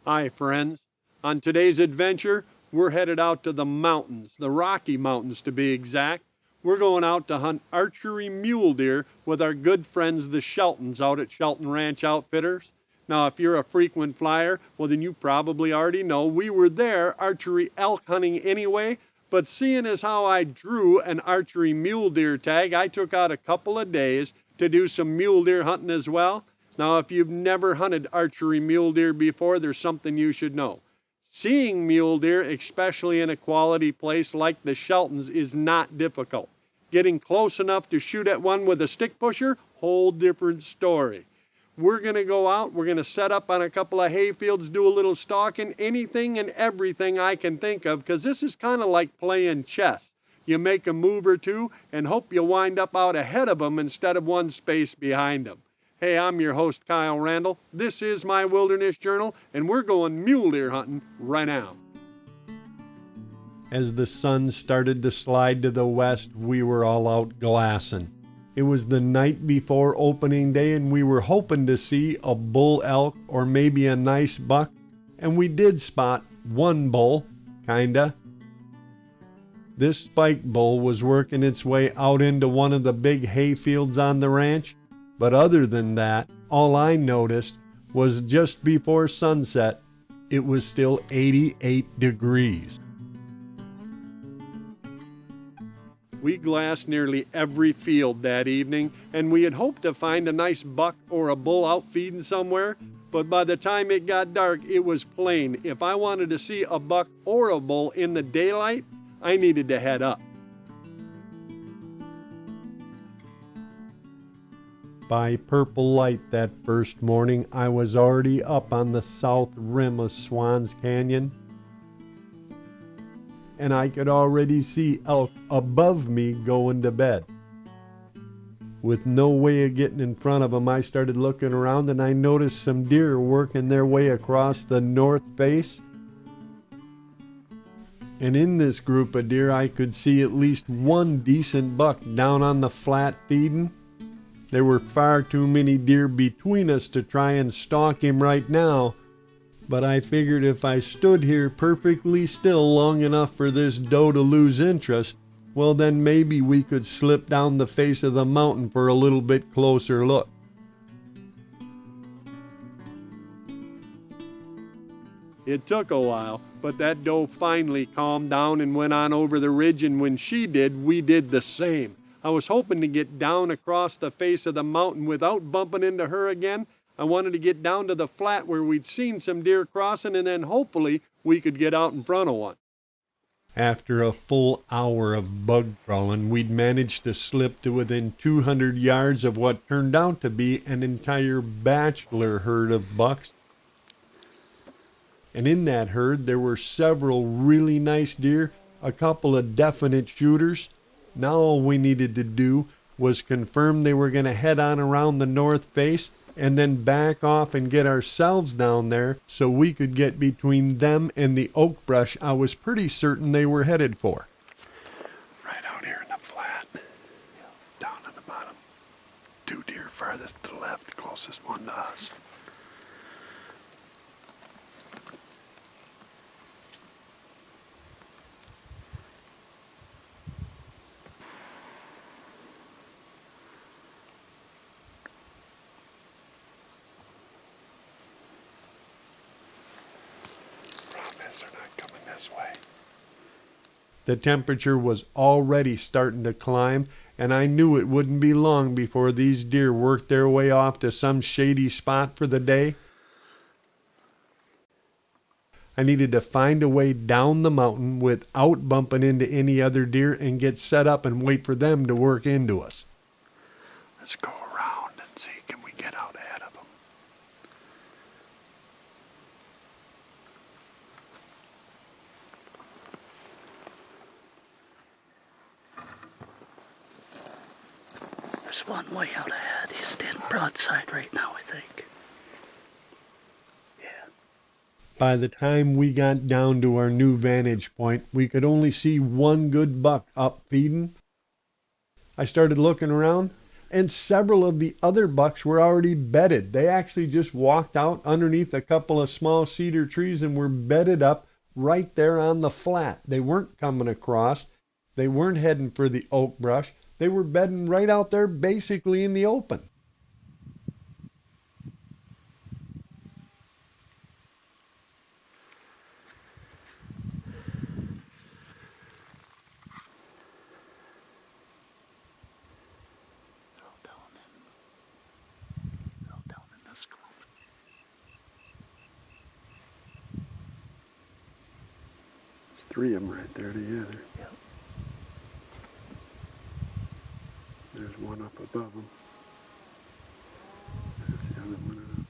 Hi, friends. On today's adventure, we're headed out to the mountains, the Rocky Mountains to be exact. We're going out to hunt archery mule deer with our good friends the Sheltons out at Shelton Ranch Outfitters. Now, if you're a frequent flyer, well, then you probably already know we were there archery elk hunting anyway. But seeing as how I drew an archery mule deer tag, I took out a couple of days to do some mule deer hunting as well. Now, if you've never hunted archery mule deer before, there's something you should know. Seeing mule deer, especially in a quality place like the Sheltons, is not difficult. Getting close enough to shoot at one with a stick pusher, whole different story. We're going to go out, we're going to set up on a couple of hay fields, do a little stalking, anything and everything I can think of, because this is kind of like playing chess. You make a move or two and hope you wind up out ahead of them instead of one space behind them. Hey, I'm your host, Kyle Randall. This is my Wilderness Journal, and we're going mule deer hunting right now. As the sun started to slide to the west, we were all out glassing. It was the night before opening day, and we were hoping to see a bull elk or maybe a nice buck, and we did spot one bull, kinda. This spike bull was working its way out into one of the big hay fields on the ranch. But other than that, all I noticed was just before sunset, it was still 88 degrees. We glassed nearly every field that evening, and we had hoped to find a nice buck or a bull out feeding somewhere, but by the time it got dark, it was plain. If I wanted to see a buck or a bull in the daylight, I needed to head up. By purple light that first morning, I was already up on the south rim of Swans Canyon, and I could already see elk above me going to bed. With no way of getting in front of them, I started looking around and I noticed some deer working their way across the north face. And in this group of deer, I could see at least one decent buck down on the flat feeding. There were far too many deer between us to try and stalk him right now, but I figured if I stood here perfectly still long enough for this doe to lose interest, well then maybe we could slip down the face of the mountain for a little bit closer look. It took a while, but that doe finally calmed down and went on over the ridge, and when she did, we did the same. I was hoping to get down across the face of the mountain without bumping into her again. I wanted to get down to the flat where we'd seen some deer crossing, and then hopefully we could get out in front of one. After a full hour of bug crawling, we'd managed to slip to within 200 yards of what turned out to be an entire bachelor herd of bucks. And in that herd, there were several really nice deer, a couple of definite shooters. Now all we needed to do was confirm they were going to head on around the north face and then back off and get ourselves down there so we could get between them and the oak brush I was pretty certain they were headed for. Right out here in the flat, down on the bottom. 2 deer farthest to the left, closest one to us. The temperature was already starting to climb, and I knew it wouldn't be long before these deer worked their way off to some shady spot for the day. I needed to find a way down the mountain without bumping into any other deer and get set up and wait for them to work into us. Let's go around and see, can we get out ahead of them? There's one way out ahead. He's standing broadside right now, I think. Yeah. By the time we got down to our new vantage point, we could only see one good buck up feeding. I started looking around, and several of the other bucks were already bedded. They actually just walked out underneath a couple of small cedar trees and were bedded up right there on the flat. They weren't coming across. They weren't heading for the oak brush. They were bedding right out there basically in the open. Down in this clump. There's 3 of them right there together. Yep. There's one up above them. There's the other one up.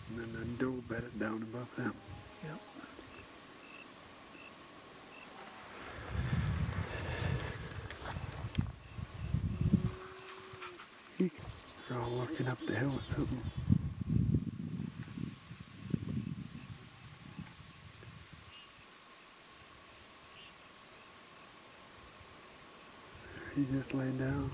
And then that doe bedded down above them. Yep. They're all looking up the hill at something. He just lay down.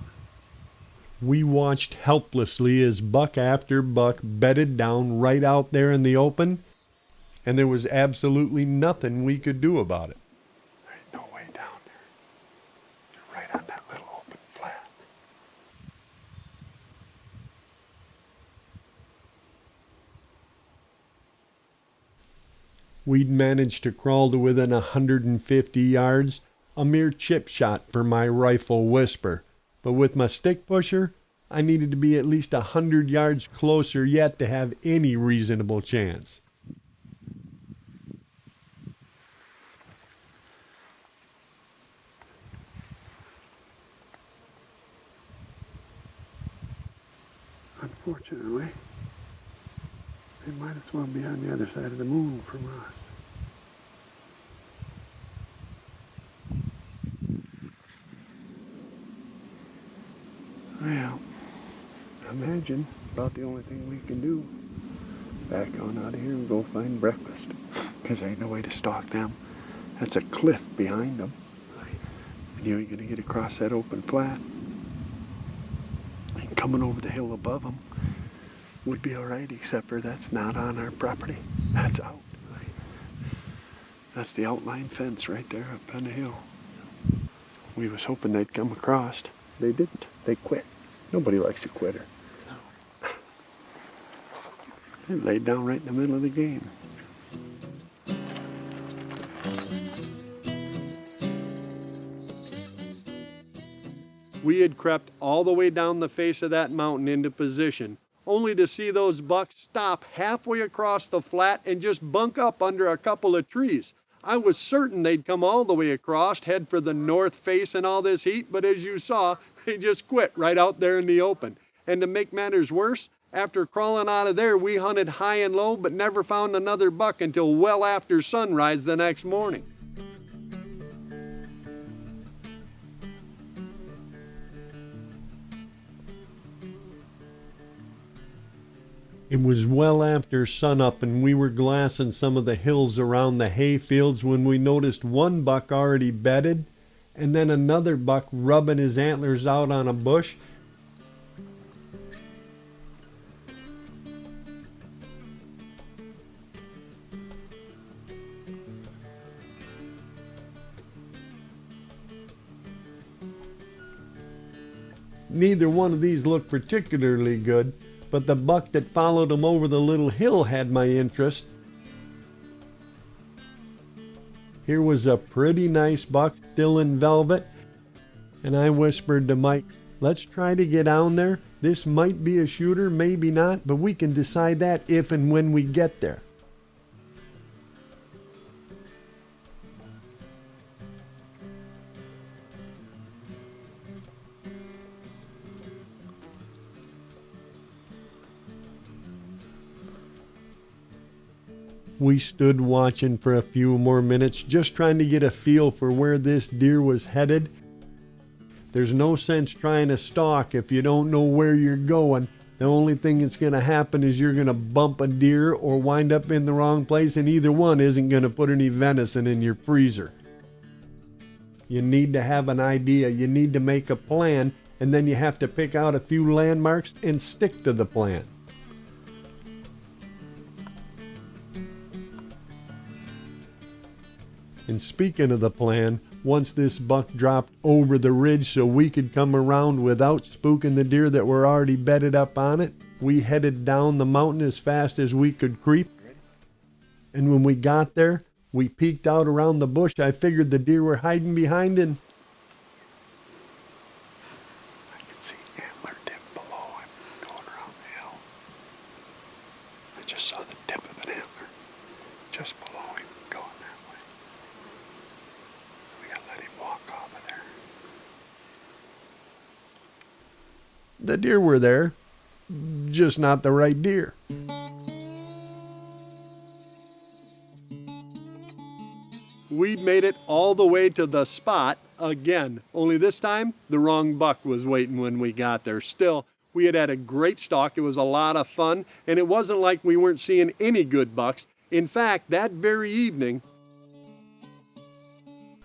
We watched helplessly as buck after buck bedded down right out there in the open, and there was absolutely nothing we could do about it. There ain't no way down there. They're right on that little open flat. We'd managed to crawl to within 150 yards, a mere chip shot for my rifle whisper. But with my stick pusher, I needed to be at least 100 yards closer yet to have any reasonable chance. Unfortunately, they might as well be on the other side of the moon from us. Well, imagine about the only thing we can do. Back on out of here and go find breakfast. Because there ain't no way to stalk them. That's a cliff behind them. And you ain't going to get across that open flat. And coming over the hill above them would be all right, except for that's not on our property. That's out. That's the outline fence right there up on the hill. We was hoping they'd come across. They didn't. They quit. Nobody likes a quitter. No. They laid down right in the middle of the game. We had crept all the way down the face of that mountain into position, only to see those bucks stop halfway across the flat and just bunk up under a couple of trees. I was certain they'd come all the way across, head for the north face in all this heat, but as you saw, they just quit right out there in the open. And to make matters worse, after crawling out of there, we hunted high and low, but never found another buck until well after sunrise the next morning. It was well after sunup and we were glassing some of the hills around the hay fields when we noticed one buck already bedded and then another buck rubbing his antlers out on a bush. Neither one of these looked particularly good, but the buck that followed him over the little hill had my interest. Here was a pretty nice buck still in velvet, and I whispered to Mike, "Let's try to get down there. This might be a shooter, maybe not, but we can decide that if and when we get there." We stood watching for a few more minutes, just trying to get a feel for where this deer was headed. There's no sense trying to stalk if you don't know where you're going. The only thing that's going to happen is you're going to bump a deer or wind up in the wrong place, and either one isn't going to put any venison in your freezer. You need to have an idea. You need to make a plan and then you have to pick out a few landmarks and stick to the plan. And speaking of the plan, once this buck dropped over the ridge so we could come around without spooking the deer that were already bedded up on it, we headed down the mountain as fast as we could creep. And when we got there, we peeked out around the bush I figured the deer were hiding behind, and I can see antler tip below him going around the hill. I just saw the tip of an antler just below him going that way. We gotta let him walk off of there. the deer were there, just not the right deer. We'd made it all the way to the spot again, only this time the wrong buck was waiting when we got there. Still, we had a great stalk. It was a lot of fun, and it wasn't like we weren't seeing any good bucks. In fact, that very evening,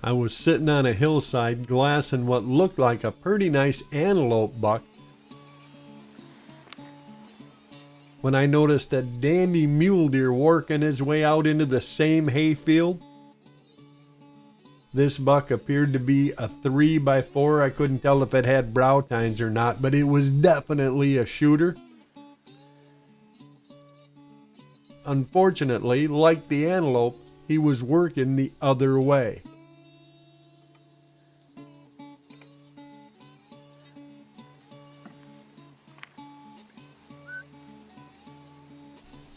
I was sitting on a hillside glassing what looked like a pretty nice antelope buck when I noticed a dandy mule deer working his way out into the same hayfield. This buck appeared to be a 3x4. I couldn't tell if it had brow tines or not, but it was definitely a shooter. Unfortunately, like the antelope, he was working the other way.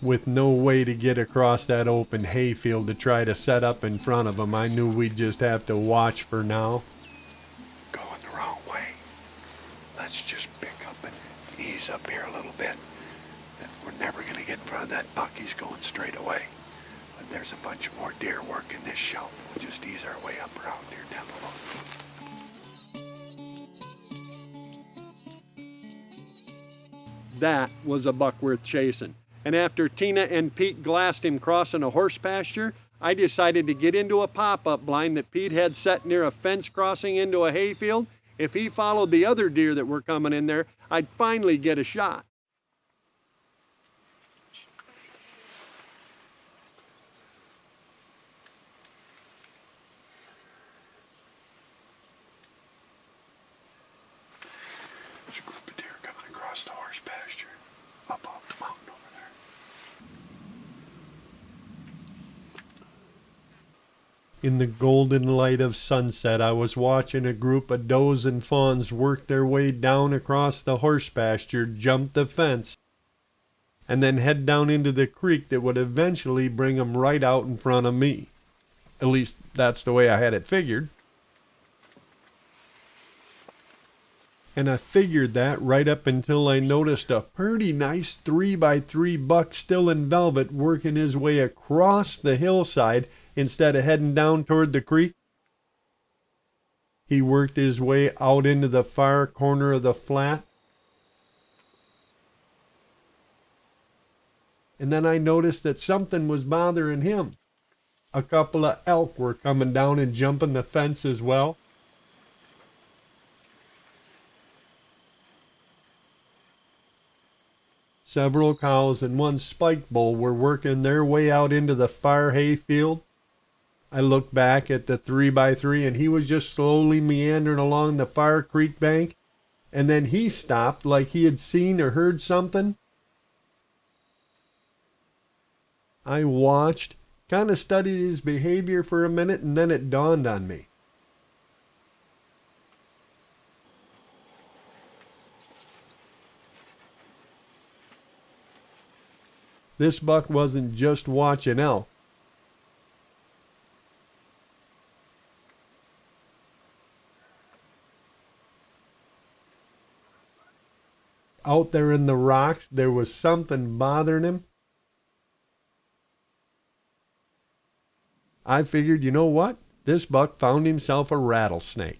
With no way to get across that open hayfield to try to set up in front of him, I knew we'd just have to watch for now. Going the wrong way. Let's just pick up and ease up here a little bit. We're never going to get in front of that buck. He's going straight away. But there's a bunch more deer working this shelf. We'll just ease our way up around here down below. That was a buck worth chasing. And after Tina and Pete glassed him crossing a horse pasture, I decided to get into a pop-up blind that Pete had set near a fence crossing into a hayfield. If he followed the other deer that were coming in there, I'd finally get a shot. There's a group of deer coming across the horse pasture up off the mountain over there. In the golden light of sunset, I was watching a group of does and fawns work their way down across the horse pasture, jump the fence, and then head down into the creek that would eventually bring them right out in front of me. At least, that's the way I had it figured. And I figured that right up until I noticed a pretty nice 3x3 buck still in velvet working his way across the hillside instead of heading down toward the creek. He worked his way out into the far corner of the flat. And then I noticed that something was bothering him. A couple of elk were coming down and jumping the fence as well. Several cows and one spike bull were working their way out into the far hayfield. I looked back at the 3x3 and he was just slowly meandering along the far creek bank. And then he stopped like he had seen or heard something. I watched, kind of studied his behavior for a minute, and then it dawned on me. This buck wasn't just watching elk. Out there in the rocks, there was something bothering him. I figured, you know what? This buck found himself a rattlesnake.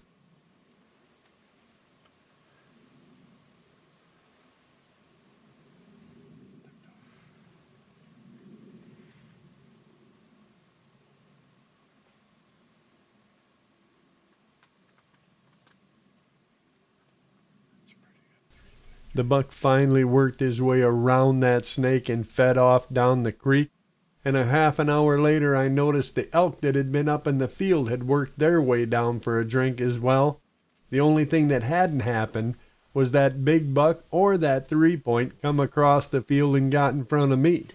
The buck finally worked his way around that snake and fed off down the creek, and a half an hour later I noticed the elk that had been up in the field had worked their way down for a drink as well. The only thing that hadn't happened was that big buck or that 3-point come across the field and got in front of me.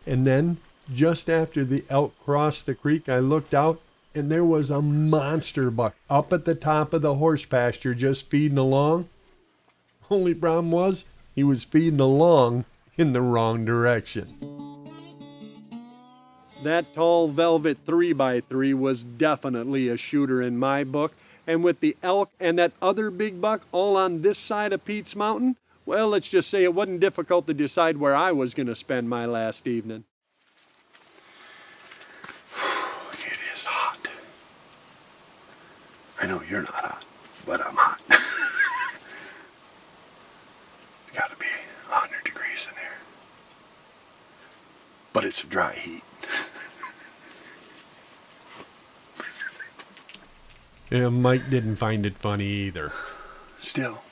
And then, just after the elk crossed the creek, I looked out, and there was a monster buck up at the top of the horse pasture just feeding along. Only problem was, he was feeding along in the wrong direction. That tall velvet 3x3 was definitely a shooter in my book, and with the elk and that other big buck all on this side of Pete's Mountain, well, let's just say it wasn't difficult to decide where I was going to spend my last evening. It is hot. I know you're not hot, but I'm hot. It's got to be 100 degrees in here. But it's a dry heat. Yeah, Mike didn't find it funny either. Still,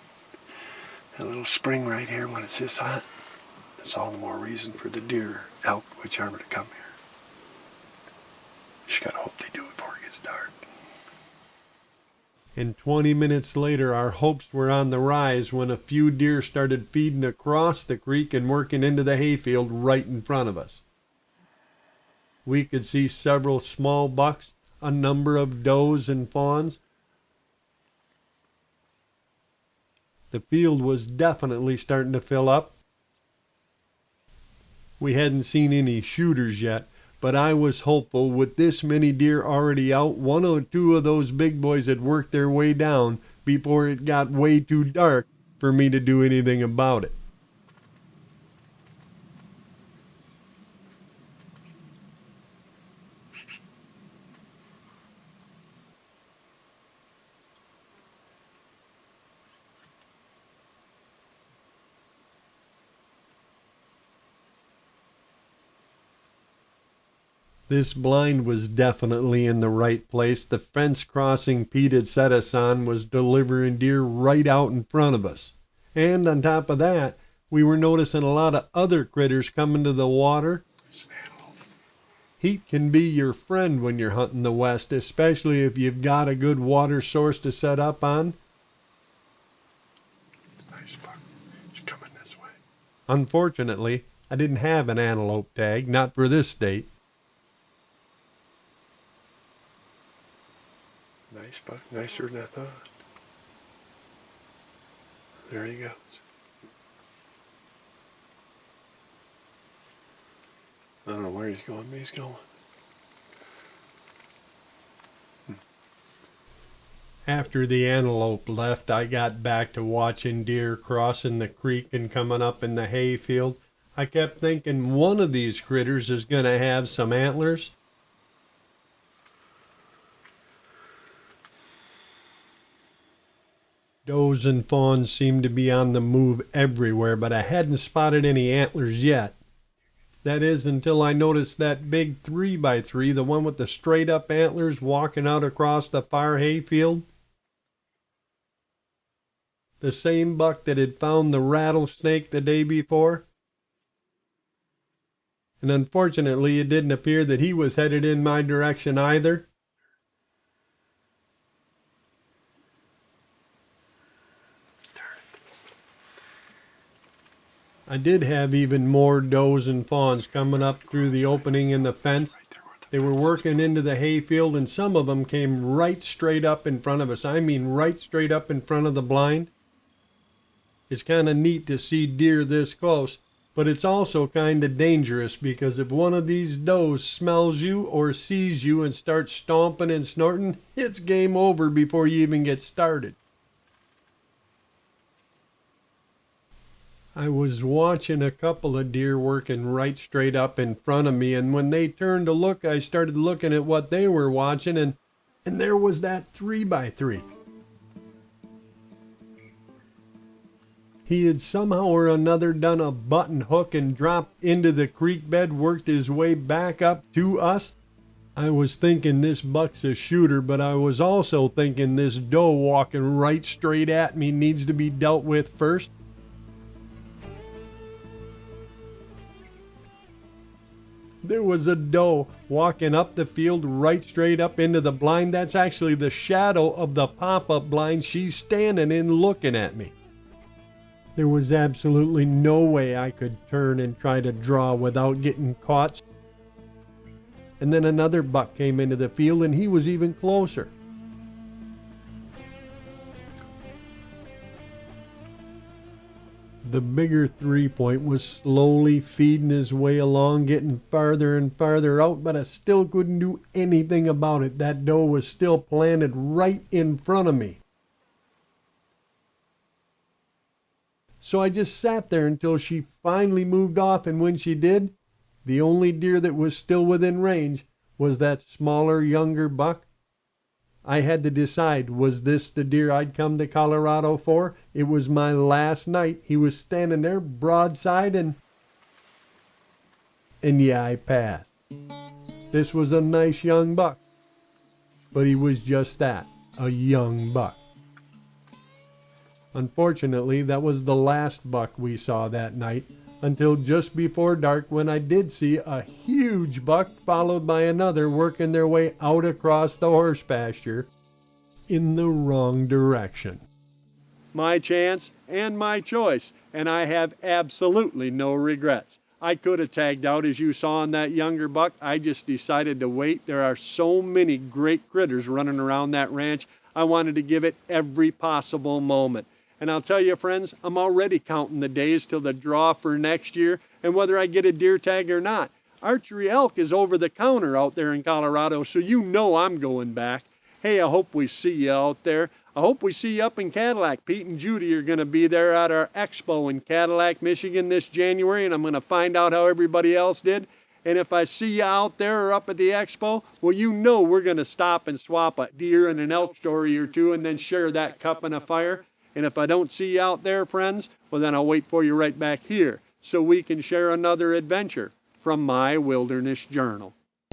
a little spring right here when it's this hot, that's all the more reason for the deer, elk, whichever, to come here. Just gotta hope they do it before it gets dark. And 20 minutes later, our hopes were on the rise when a few deer started feeding across the creek and working into the hayfield right in front of us. We could see several small bucks, a number of does and fawns. The field was definitely starting to fill up. We hadn't seen any shooters yet, but I was hopeful with this many deer already out, one or two of those big boys had worked their way down before it got way too dark for me to do anything about it. This blind was definitely in the right place. The fence crossing Pete had set us on was delivering deer right out in front of us. And on top of that, we were noticing a lot of other critters coming to the water. Heat can be your friend when you're hunting the West, especially if you've got a good water source to set up on. Nice buck. It's coming this way. Unfortunately, I didn't have an antelope tag, not for this state. Nice buck, nicer than I thought. There he goes. I don't know where he's going, but he's going. After the antelope left, I got back to watching deer crossing the creek and coming up in the hayfield. I kept thinking one of these critters is going to have some antlers. Does and fawns seemed to be on the move everywhere, but I hadn't spotted any antlers yet. That is, until I noticed that big 3x3, the one with the straight up antlers, walking out across the far hayfield. The same buck that had found the rattlesnake the day before. And unfortunately, it didn't appear that he was headed in my direction either. I did have even more does and fawns coming up through the opening in the fence. They were working into the hayfield, and some of them came right straight up in front of us. I mean, right straight up in front of the blind. It's kind of neat to see deer this close, but it's also kind of dangerous because if one of these does smells you or sees you and starts stomping and snorting, it's game over before you even get started. I was watching a couple of deer working right straight up in front of me, and when they turned to look, I started looking at what they were watching, and there was that 3x3. He had somehow or another done a button hook and dropped into the creek bed, worked his way back up to us, I was thinking this buck's a shooter, but I was also thinking this doe walking right straight at me needs to be dealt with first. There was a doe walking up the field right straight up into the blind. That's actually the shadow of the pop-up blind she's standing in looking at me. There was absolutely no way I could turn and try to draw without getting caught. And then another buck came into the field and he was even closer. The bigger 3-point was slowly feeding his way along, getting farther and farther out, but I still couldn't do anything about it. That doe was still planted right in front of me. So I just sat there until she finally moved off, and when she did, the only deer that was still within range was that smaller, younger buck. I had to decide, was this the deer I'd come to Colorado for? It was my last night. He was standing there broadside and yeah, I passed. This was a nice young buck, but he was just that, a young buck. Unfortunately, that was the last buck we saw that night, until just before dark when I did see a huge buck followed by another working their way out across the horse pasture in the wrong direction. My chance and my choice, and I have absolutely no regrets. I could have tagged out as you saw on that younger buck. I just decided to wait. There are so many great critters running around that ranch. I wanted to give it every possible moment. And I'll tell you, friends, I'm already counting the days till the draw for next year and whether I get a deer tag or not. Archery elk is over the counter out there in Colorado, so you know I'm going back. Hey, I hope we see you out there. I hope we see you up in Cadillac. Pete and Judy are going to be there at our expo in Cadillac, Michigan this January, and I'm going to find out how everybody else did. And if I see you out there or up at the expo, well, you know we're going to stop and swap a deer and an elk story or two and then share that cup and a fire. And if I don't see you out there, friends, well, then I'll wait for you right back here so we can share another adventure from my wilderness journal.